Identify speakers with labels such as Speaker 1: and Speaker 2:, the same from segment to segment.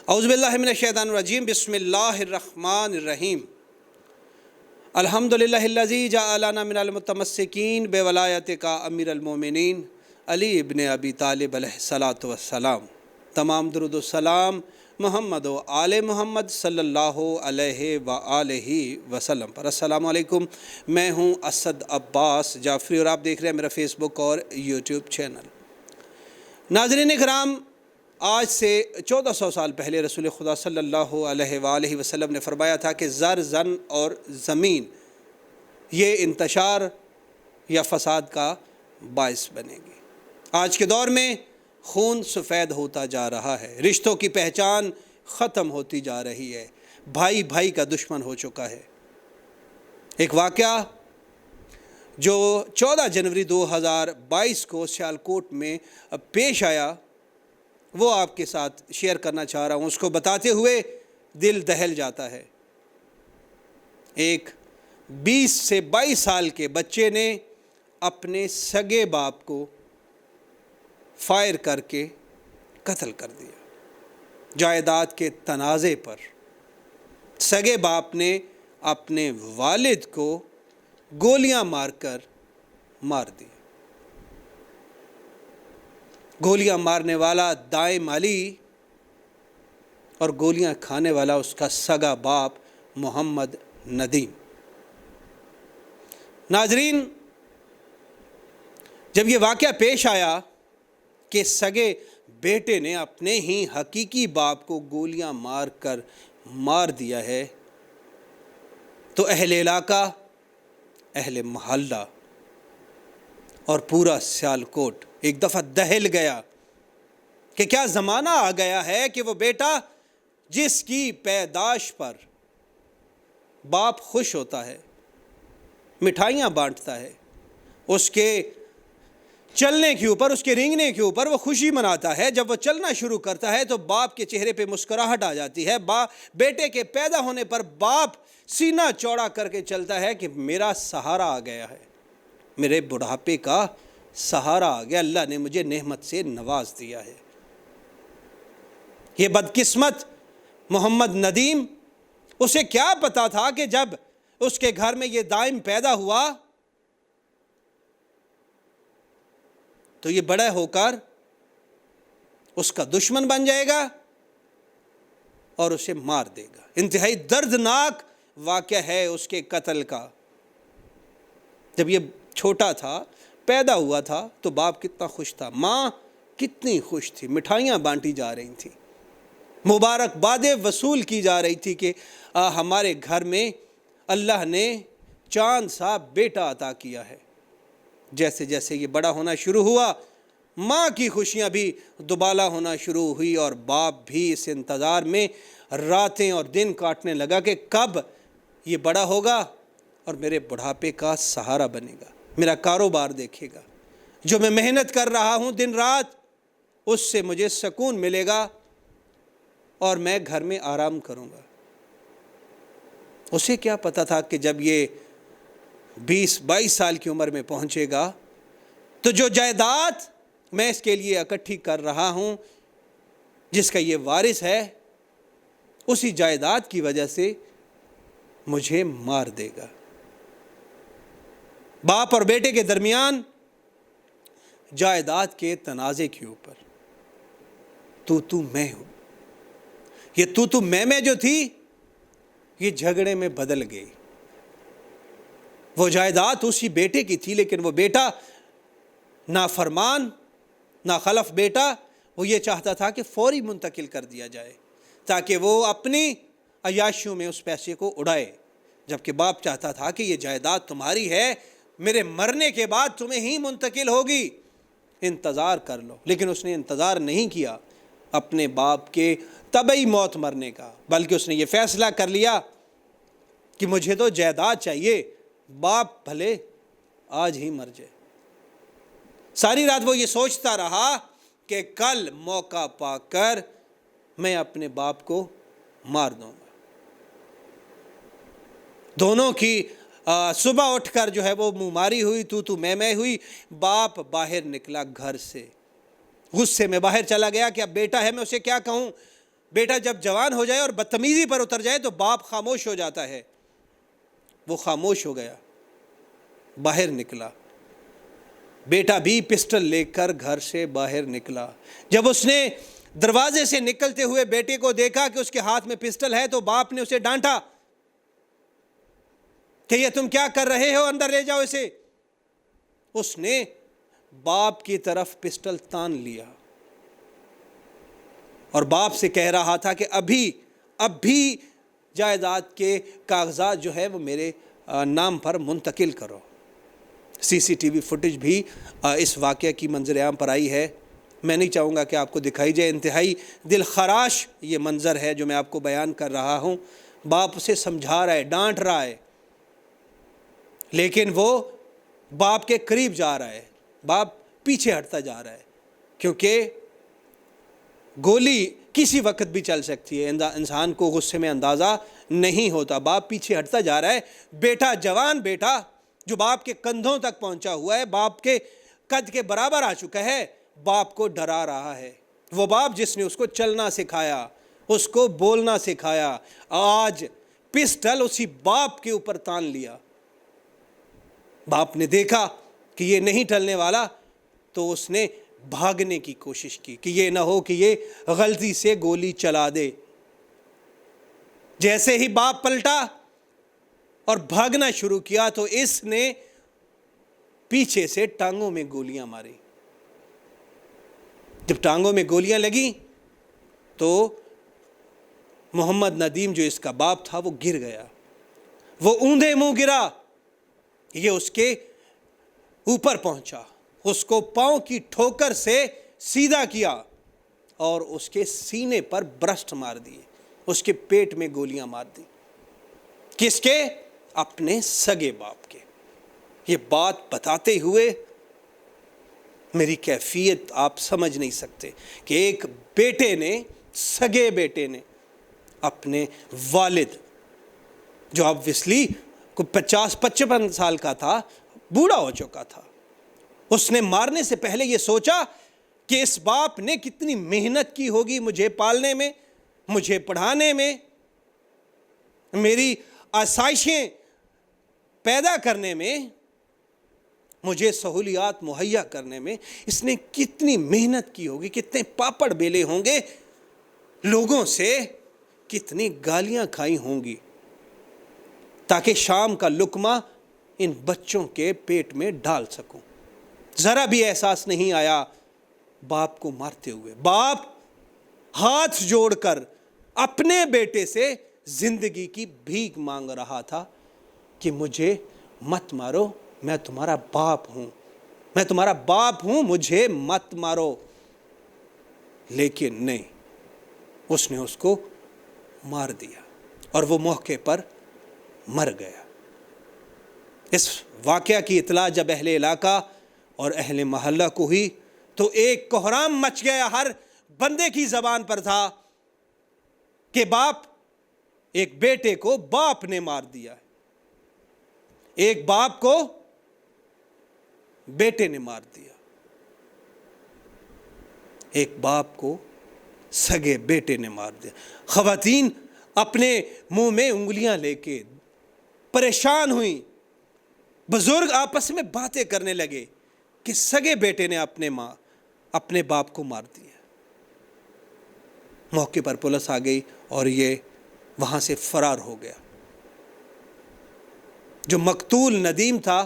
Speaker 1: اعوذ باللہ من الشیطان الرجیم بسم اللہ الرحمن الرحیم الحمدللہ الذی جعلنا من المتمسکین بولایتک امیر المومنین علی ابن ابی طالب علیہ الصلاۃ والسلام۔ تمام درود و سلام محمد و آل محمد صلی اللہ علیہ وآلہ وسلم پر۔ السلام علیکم، میں ہوں اسد عباس جعفری اور آپ دیکھ رہے ہیں میرا فیس بک اور یوٹیوب چینل۔ ناظرین اکرام، آج سے 1400 سال پہلے رسول خدا صلی اللہ علیہ وآلہ وسلم نے فرمایا تھا کہ زر، زن اور زمین یہ انتشار یا فساد کا باعث بنے گی۔ آج کے دور میں خون سفید ہوتا جا رہا ہے، رشتوں کی پہچان ختم ہوتی جا رہی ہے، بھائی بھائی کا دشمن ہو چکا ہے۔ ایک واقعہ جو 14 جنوری 2022 کو سیالکوٹ میں پیش آیا وہ آپ کے ساتھ شیئر کرنا چاہ رہا ہوں۔ اس کو بتاتے ہوئے دل دہل جاتا ہے۔ ایک 20 سے 22 سال کے بچے نے اپنے سگے باپ کو فائر کر کے قتل کر دیا۔ جائیداد کے تنازع پر سگے باپ نے اپنے والد کو گولیاں مار کر مار دی۔ گولیاں مارنے والا دائیں مالی اور گولیاں کھانے والا اس کا سگا باپ محمد ندیم۔ ناظرین، جب یہ واقعہ پیش آیا کہ سگے بیٹے نے اپنے ہی حقیقی باپ کو گولیاں مار کر مار دیا ہے تو اہل علاقہ، اہل محلہ اور پورا سیالکوٹ ایک دفعہ دہل گیا کہ کیا زمانہ آ گیا ہے کہ وہ بیٹا جس کی پیدائش پر باپ خوش ہوتا ہے، مٹھائیاں بانٹتا ہے، اس کے چلنے کے اوپر، اس کے رینگنے کے اوپر وہ خوشی مناتا ہے، جب وہ چلنا شروع کرتا ہے تو باپ کے چہرے پہ مسکراہٹ آ جاتی ہے۔ بیٹے کے پیدا ہونے پر باپ سینہ چوڑا کر کے چلتا ہے کہ میرا سہارا آ گیا ہے، میرے بڑھاپے کا سہارا آ گیا، اللہ نے مجھے نعمت سے نواز دیا ہے۔ یہ بدقسمت محمد ندیم، اسے کیا پتا تھا کہ جب اس کے گھر میں یہ دائم پیدا ہوا تو یہ بڑا ہو کر اس کا دشمن بن جائے گا اور اسے مار دے گا۔ انتہائی دردناک واقعہ ہے اس کے قتل کا۔ جب یہ چھوٹا تھا، پیدا ہوا تھا تو باپ کتنا خوش تھا، ماں کتنی خوش تھی، مٹھائیاں بانٹی جا رہی تھیں، مبارکبادیں وصول کی جا رہی تھی کہ ہمارے گھر میں اللہ نے چاند سا بیٹا عطا کیا ہے۔ جیسے جیسے یہ بڑا ہونا شروع ہوا، ماں کی خوشیاں بھی دوبالا ہونا شروع ہوئی اور باپ بھی اس انتظار میں راتیں اور دن کاٹنے لگا کہ کب یہ بڑا ہوگا اور میرے بڑھاپے کا سہارا بنے گا، میرا کاروبار دیکھے گا، جو میں محنت کر رہا ہوں دن رات اس سے مجھے سکون ملے گا اور میں گھر میں آرام کروں گا۔ اسے کیا پتا تھا کہ جب یہ 20-22 سال کی عمر میں پہنچے گا تو جو جائیداد میں اس کے لیے اکٹھی کر رہا ہوں، جس کا یہ وارث ہے، اسی جائیداد کی وجہ سے مجھے مار دے گا۔ باپ اور بیٹے کے درمیان جائیداد کے تنازع کے اوپر تو میں ہوں، یہ تو میں جو تھی یہ جھگڑے میں بدل گئی۔ وہ جائیداد اسی بیٹے کی تھی، لیکن وہ بیٹا نافرمان، ناخلف بیٹا، وہ یہ چاہتا تھا کہ فوری منتقل کر دیا جائے تاکہ وہ اپنی عیاشیوں میں اس پیسے کو اڑائے، جبکہ باپ چاہتا تھا کہ یہ جائیداد تمہاری ہے، میرے مرنے کے بعد تمہیں ہی منتقل ہوگی، انتظار کر لو۔ لیکن اس نے انتظار نہیں کیا اپنے باپ کے طبعی موت مرنے کا، بلکہ اس نے یہ فیصلہ کر لیا کہ مجھے تو جائیداد چاہیے، باپ بھلے آج ہی مر جائے۔ ساری رات وہ یہ سوچتا رہا کہ کل موقع پا کر میں اپنے باپ کو مار دوں گا۔ دونوں کی صبح اٹھ کر جو ہے وہ منہ ماری ہوئی، تو میں ہوئی۔ باپ باہر نکلا گھر سے، غصے میں باہر چلا گیا کہ اب بیٹا ہے، میں اسے کیا کہوں، بیٹا جب جوان ہو جائے اور بدتمیزی پر اتر جائے تو باپ خاموش ہو جاتا ہے. وہ خاموش ہو گیا، باہر نکلا. بیٹا بھی پسٹل لے کر گھر سے باہر نکلا. جب اس نے دروازے سے نکلتے ہوئے بیٹے کو دیکھا کہ اس کے ہاتھ میں پسٹل ہے تو باپ نے اسے ڈانٹا کہ یہ تم کیا کر رہے ہو، اندر لے جاؤ اسے. اس نے باپ کی طرف پسٹل تان لیا اور باپ سے کہہ رہا تھا کہ اب بھی جائیداد کے کاغذات جو ہے وہ میرے نام پر منتقل کرو. سی سی ٹی وی فوٹیج بھی اس واقعہ کی منظر عام پر آئی ہے. میں نہیں چاہوں گا کہ آپ کو دکھائی جائے. انتہائی دل خراش یہ منظر ہے جو میں آپ کو بیان کر رہا ہوں. باپ اسے سمجھا رہا ہے، ڈانٹ رہا ہے، لیکن وہ باپ کے قریب جا رہا ہے. باپ پیچھے ہٹتا جا رہا ہے کیونکہ گولی کسی وقت بھی چل سکتی ہے. انسان کو غصے میں اندازہ نہیں ہوتا. باپ پیچھے ہٹتا جا رہا ہے. بیٹا، جوان بیٹا جو باپ کے کندھوں تک پہنچا ہوا ہے، باپ کے قد کے برابر آ چکا ہے، باپ کو ڈرا رہا ہے. وہ باپ جس نے اس کو چلنا سکھایا، اس کو بولنا سکھایا، آج پسٹل اسی باپ کے اوپر تان لیا. باپ نے دیکھا کہ یہ نہیں ٹلنے والا تو اس نے بھاگنے کی کوشش کی کہ یہ نہ ہو کہ یہ غلطی سے گولی چلا دے. جیسے ہی باپ پلٹا اور بھاگنا شروع کیا تو اس نے پیچھے سے ٹانگوں میں گولیاں ماری. جب ٹانگوں میں گولیاں لگیں تو محمد ندیم جو اس کا باپ تھا وہ گر گیا. وہ اوندے منہ گرا. یہ اس کے اوپر پہنچا، اس کو پاؤں کی ٹھوکر سے سیدھا کیا اور اس کے سینے پر برسٹ مار دیے. اس کے پیٹ میں گولیاں مار دی. کس کے؟ اپنے سگے باپ کے. یہ بات بتاتے ہوئے میری کیفیت آپ سمجھ نہیں سکتے کہ ایک بیٹے نے، سگے بیٹے نے اپنے والد جو obviously کو 50-55 سال کا تھا، بوڑھا ہو چکا تھا، اس نے مارنے سے پہلے یہ سوچا کہ اس باپ نے کتنی محنت کی ہوگی مجھے پالنے میں، مجھے پڑھانے میں، میری آسائشیں پیدا کرنے میں، مجھے سہولیات مہیا کرنے میں. اس نے کتنی محنت کی ہوگی، کتنے پاپڑ بیلے ہوں گے، لوگوں سے کتنی گالیاں کھائی ہوں گی تاکہ شام کا لقمہ ان بچوں کے پیٹ میں ڈال سکوں. ذرا بھی احساس نہیں آیا باپ کو مارتے ہوئے. باپ ہاتھ جوڑ کر اپنے بیٹے سے زندگی کی بھیک مانگ رہا تھا کہ مجھے مت مارو، میں تمہارا باپ ہوں، میں تمہارا باپ ہوں، مجھے مت مارو. لیکن نہیں، اس نے اس کو مار دیا اور وہ موقع پر مر گیا. اس واقعہ کی اطلاع جب اہل علاقہ اور اہل محلہ کو ہوئی تو ایک کوہرام مچ گیا. ہر بندے کی زبان پر تھا کہ باپ، ایک بیٹے کو باپ نے مار دیا، ایک باپ کو بیٹے نے مار دیا، ایک باپ کو سگے بیٹے نے مار دیا. خواتین اپنے منہ میں انگلیاں لے کے پریشان ہوئیں. بزرگ آپس میں باتیں کرنے لگے کہ سگے بیٹے نے اپنے باپ کو مار دیا. موقع پر پولیس آ گئی اور یہ وہاں سے فرار ہو گیا. جو مقتول ندیم تھا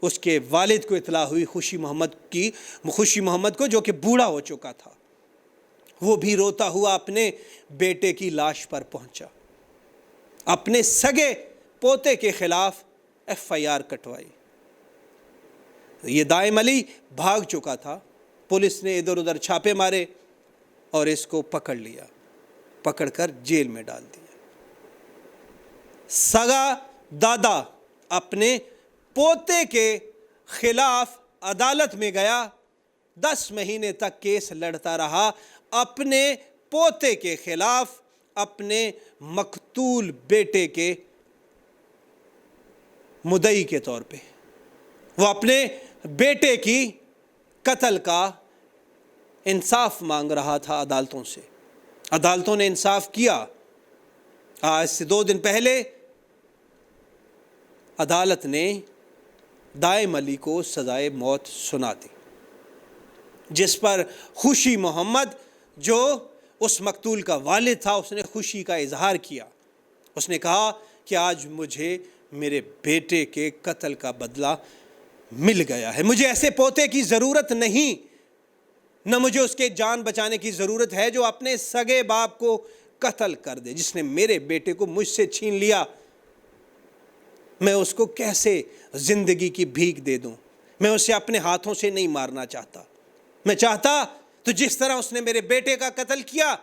Speaker 1: اس کے والد کو اطلاع ہوئی خوشی محمد کو، جو کہ بوڑھا ہو چکا تھا. وہ بھی روتا ہوا اپنے بیٹے کی لاش پر پہنچا. اپنے سگے پوتے کے خلاف FIR کٹوائی. یہ دائم علی بھاگ چکا تھا. پولیس نے ادھر ادھر چھاپے مارے اور اس کو پکڑ لیا، پکڑ کر جیل میں ڈال دیا. سگا دادا اپنے پوتے کے خلاف عدالت میں گیا. 10 مہینے تک کیس لڑتا رہا اپنے پوتے کے خلاف، اپنے مقتول بیٹے کے مدعی کے طور پہ. وہ اپنے بیٹے کی قتل کا انصاف مانگ رہا تھا عدالتوں سے. عدالتوں نے انصاف کیا۔ آج سے 2 دن پہلے عدالت نے دائم علی کو سزائے موت سنا دی، جس پر خوشی محمد جو اس مقتول کا والد تھا، اس نے خوشی کا اظہار کیا۔ اس نے کہا کہ آج مجھے میرے بیٹے کے قتل کا بدلہ مل گیا ہے، مجھے ایسے پوتے کی ضرورت نہیں، نہ مجھے اس کے جان بچانے کی ضرورت ہے جو اپنے سگے باپ کو قتل کر دے، جس نے میرے بیٹے کو مجھ سے چھین لیا۔ میں اس کو کیسے زندگی کی بھیک دے دوں؟ میں اسے اپنے ہاتھوں سے نہیں مارنا چاہتا، میں چاہتا تو جس طرح اس نے میرے بیٹے کا قتل کیا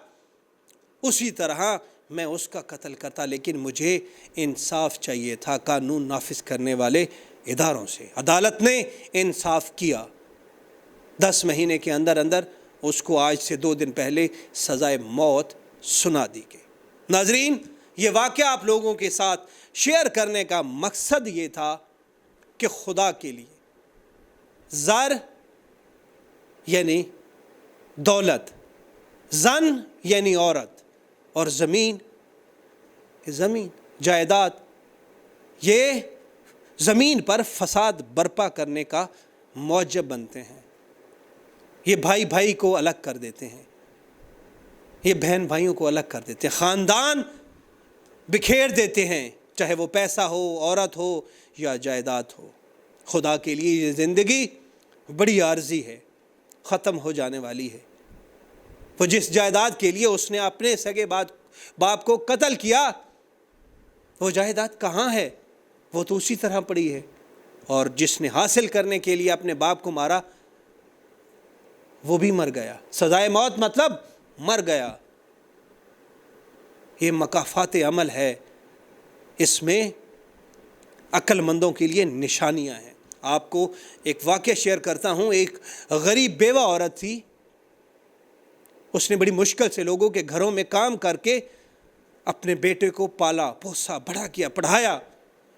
Speaker 1: اسی طرح میں اس کا قتل کرتا، لیکن مجھے انصاف چاہیے تھا قانون نافذ کرنے والے اداروں سے۔ عدالت نے انصاف کیا، 10 مہینے کے اندر اس کو آج سے 2 دن پہلے سزائے موت سنا دی گئی۔ ناظرین، یہ واقعہ آپ لوگوں کے ساتھ شیئر کرنے کا مقصد یہ تھا کہ خدا کے لیے زر یعنی دولت، زن یعنی عورت، اور زمین جائیداد، یہ زمین پر فساد برپا کرنے کا موجب بنتے ہیں۔ یہ بھائی بھائی کو الگ کر دیتے ہیں، یہ بہن بھائیوں کو الگ کر دیتے ہیں، خاندان بکھیر دیتے ہیں، چاہے وہ پیسہ ہو، عورت ہو یا جائیداد ہو۔ خدا کے لیے یہ زندگی بڑی عارضی ہے، ختم ہو جانے والی ہے۔ وہ جس جائیداد کے لیے اس نے اپنے سگے باپ کو قتل کیا، وہ جائیداد کہاں ہے؟ وہ تو اسی طرح پڑی ہے۔ اور جس نے حاصل کرنے کے لیے اپنے باپ کو مارا وہ بھی مر گیا۔ سزائے موت مطلب مر گیا۔ یہ مکافات عمل ہے، اس میں عقل مندوں کے لیے نشانیاں ہیں۔ آپ کو ایک واقعہ شیئر کرتا ہوں۔ ایک غریب بیوہ عورت تھی، اس نے بڑی مشکل سے لوگوں کے گھروں میں کام کر کے اپنے بیٹے کو پالا پوسا، بڑا کیا، پڑھایا۔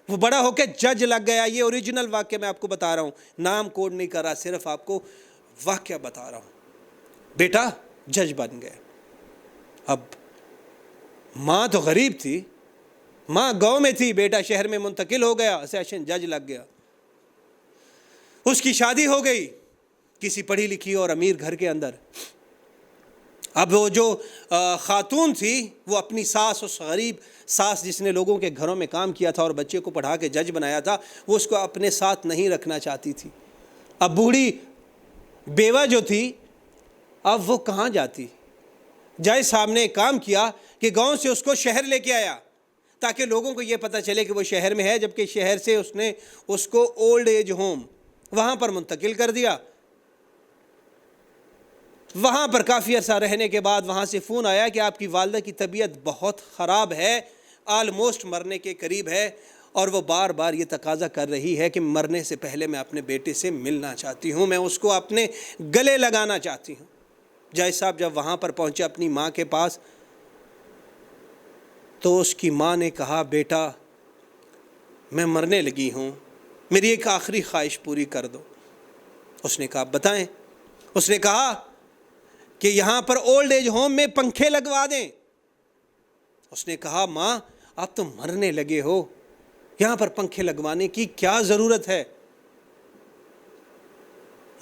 Speaker 1: وہ بڑا ہو کے جج لگ گیا۔ یہ اوریجنل واقعہ میں آپ کو بتا رہا ہوں، نام کوڈ نہیں کر رہا، صرف آپ کو واقعہ بتا رہا ہوں۔ بیٹا جج بن گیا۔ اب ماں تو غریب تھی، ماں گاؤں میں تھی، بیٹا شہر میں منتقل ہو گیا، سیشن جج لگ گیا۔ اس کی شادی ہو گئی کسی پڑھی لکھی اور امیر گھر کے اندر۔ اب وہ جو خاتون تھی وہ اپنی ساس، اس غریب ساس جس نے لوگوں کے گھروں میں کام کیا تھا اور بچے کو پڑھا کے جج بنایا تھا، وہ اس کو اپنے ساتھ نہیں رکھنا چاہتی تھی۔ اب بوڑھی بیوہ جو تھی، اب وہ کہاں جاتی؟ جج صاحب نے ایک کام کیا کہ گاؤں سے اس کو شہر لے کے آیا تاکہ لوگوں کو یہ پتہ چلے کہ وہ شہر میں ہے، جبکہ شہر سے اس نے اس کو اولڈ ایج ہوم وہاں پر منتقل کر دیا۔ وہاں پر کافی عرصہ رہنے کے بعد وہاں سے فون آیا کہ آپ کی والدہ کی طبیعت بہت خراب ہے، آلموسٹ مرنے کے قریب ہے، اور وہ بار بار یہ تقاضا کر رہی ہے کہ مرنے سے پہلے میں اپنے بیٹے سے ملنا چاہتی ہوں، میں اس کو اپنے گلے لگانا چاہتی ہوں۔ جج صاحب جب وہاں پر پہنچے اپنی ماں کے پاس تو اس کی ماں نے کہا، بیٹا میں مرنے لگی ہوں، میری ایک آخری خواہش پوری کر دو۔ اس نے کہا بتائیں۔ اس نے کہا کہ یہاں پر اولڈ ایج ہوم میں پنکھے لگوا دیں۔ اس نے کہا ماں آپ تو مرنے لگے ہو، یہاں پر پنکھے لگوانے کی کیا ضرورت ہے؟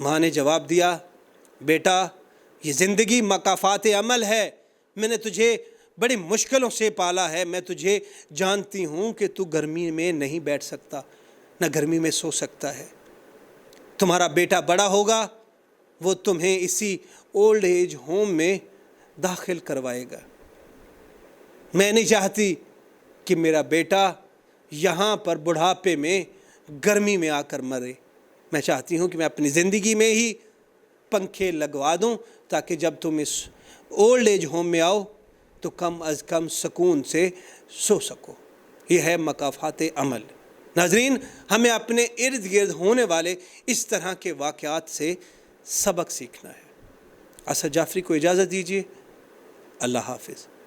Speaker 1: ماں نے جواب دیا، بیٹا یہ زندگی مکافات عمل ہے، میں نے تجھے بڑی مشکلوں سے پالا ہے، میں تجھے جانتی ہوں کہ تو گرمی میں نہیں بیٹھ سکتا، نہ گرمی میں سو سکتا ہے۔ تمہارا بیٹا بڑا ہوگا، وہ تمہیں اسی اولڈ ایج ہوم میں داخل کروائے گا۔ میں نہیں چاہتی کہ میرا بیٹا یہاں پر بڑھاپے میں گرمی میں آ کر مرے، میں چاہتی ہوں کہ میں اپنی زندگی میں ہی پنکھے لگوا دوں تاکہ جب تم اس اولڈ ایج ہوم میں آؤ تو کم از کم سکون سے سو سکو۔ یہ ہے مکافات عمل۔ ناظرین، ہمیں اپنے ارد گرد ہونے والے اس طرح کے واقعات سے سبق سیکھنا ہے۔ اسد جعفری کو اجازت دیجیے، اللہ حافظ۔